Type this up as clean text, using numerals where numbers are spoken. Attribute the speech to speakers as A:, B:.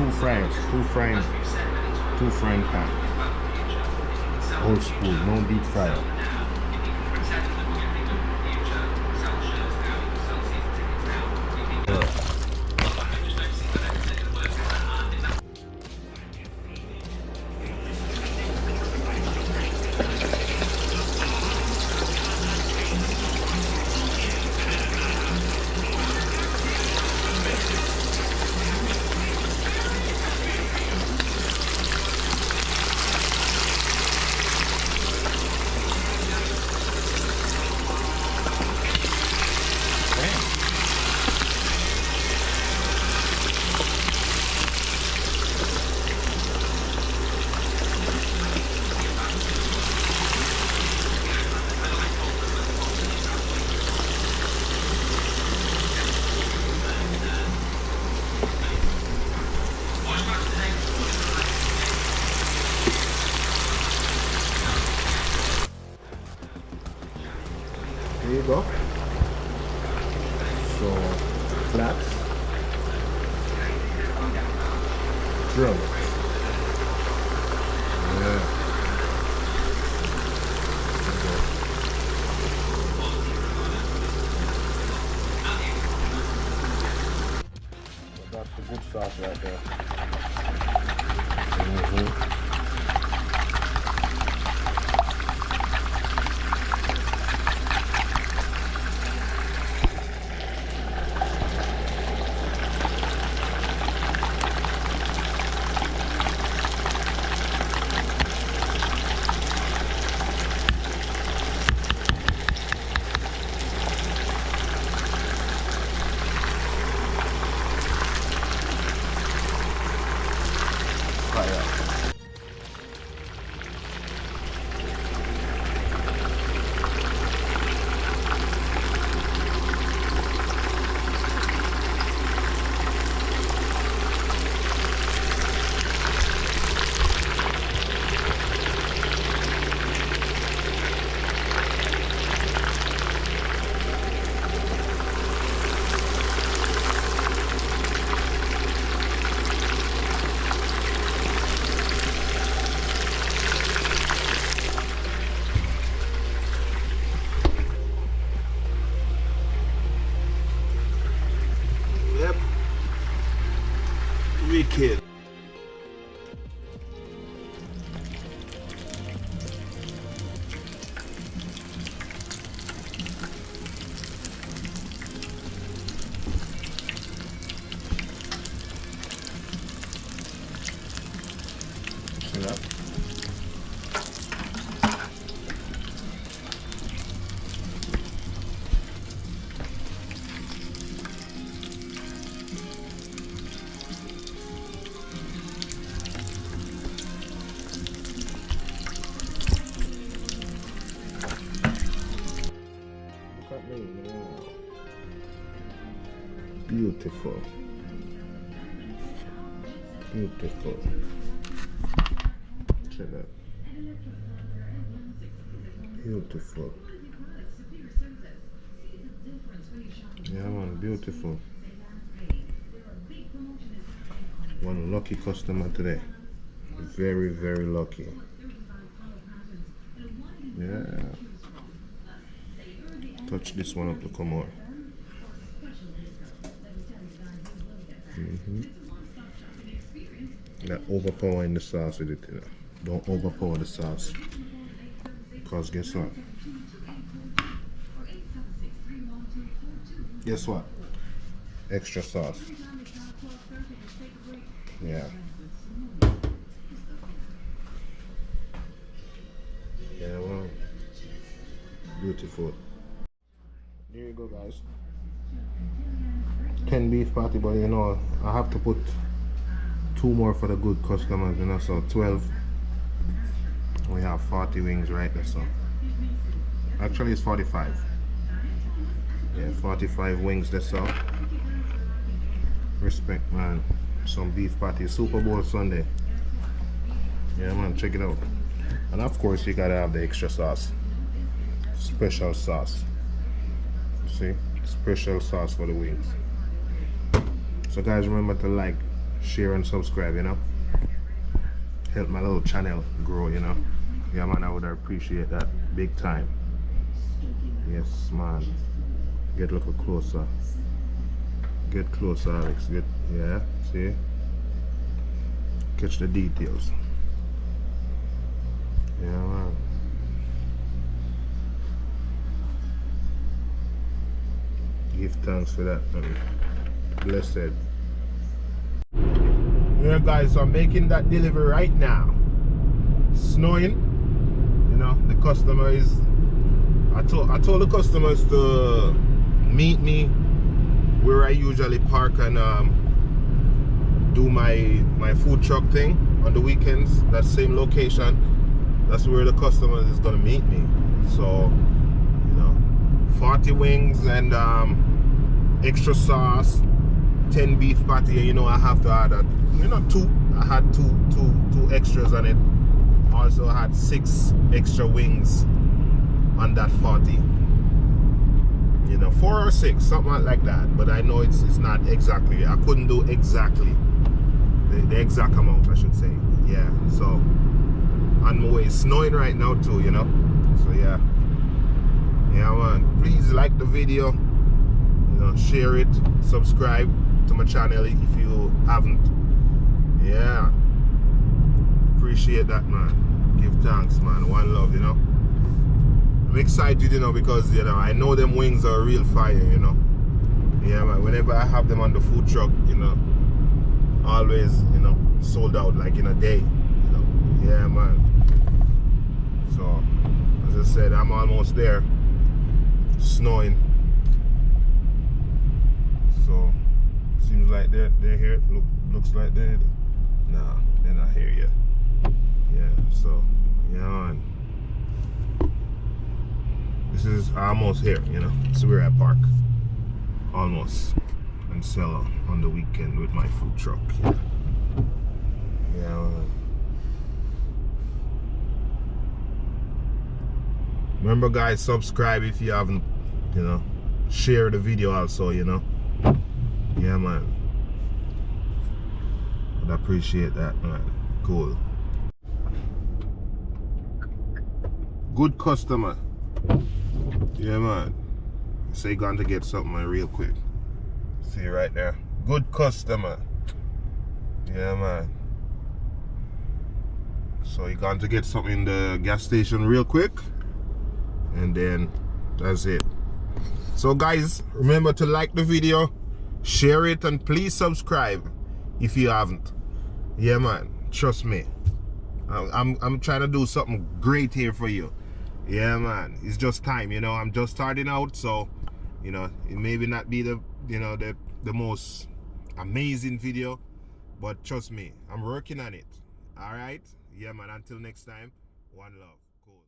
A: two frying pan. Old school, no deep fryer. There you go. So flaps, drum. Yeah. So that's the good sauce right there. Wicked. See that? Beautiful. Beautiful. Check that. Beautiful. Yeah man, beautiful. One lucky customer today. Very, very lucky. Yeah. Touch this one up to come on. Not overpowering the sauce with it, you know. Don't overpower the sauce. Because guess what? Guess what? Extra sauce. Yeah. Yeah, well. Beautiful. There you go, guys. 10 beef patty, but you know, I have to put 2 more for the good customers, you know, so 12. We have 40 wings right there, so actually it's 45. Yeah, 45 wings there, so respect, man. Some beef patty, Super Bowl Sunday. Yeah man, check it out. And of course you gotta have the extra sauce, special sauce. See, special sauce for the wings. So guys, remember to like, share and subscribe, you know. Help my little channel grow, you know. Yeah man, I would appreciate that big time. Yes man. Get a little closer. Get closer, Alex. Get, yeah, see? Catch the details. Yeah man. Give thanks for that, man. Blessed. Yeah guys, so I'm making that delivery right now. Snowing. You know, the customer is, I told the customers to meet me where I usually park and do my food truck thing on the weekends. That same location, that's where the customer is gonna meet me. So, you know, 40 wings and extra sauce, 10 beef patty. You know, I have to add that. You know, I had two extras on it. Also I had 6 extra wings on that 40. You know, 4 or 6, something like that. But I know it's not exactly. I couldn't do exactly the exact amount, I should say. Yeah. So on my way, it's snowing right now too. You know. So yeah. Yeah man. Please like the video. You know, share it, subscribe to my channel if you haven't. Yeah. Appreciate that, man. Give thanks, man. One love, you know. I'm excited, you know, because, you know, I know them wings are real fire, you know. Yeah, man. Whenever I have them on the food truck, you know, always, you know, sold out like in a day, you know. Yeah, man. So, as I said, I'm almost there. Snowing. So, seems like they're here. Looks like they're... Nah, they're not here yet. Yeah, so, yeah, man. This is almost here, you know. This is where I park. Almost. And sell on the weekend with my food truck. Yeah, yeah man. Remember, guys, subscribe if you haven't, you know. Share the video also, you know. Yeah, man. I'd appreciate that, man. Cool. Good customer. Yeah, man. So you're going to get something real quick. See right there. Good customer. Yeah, man. So you're going to get something in the gas station real quick. And then that's it. So guys, remember to like the video, share it, and please subscribe if you haven't. Yeah, man. Trust me. I'm trying to do something great here for you. Yeah, man. It's just time, you know. I'm just starting out, so, you know, it maybe not be the, you know, the most amazing video, but trust me, I'm working on it. All right. Yeah, man. Until next time, one love. Cool.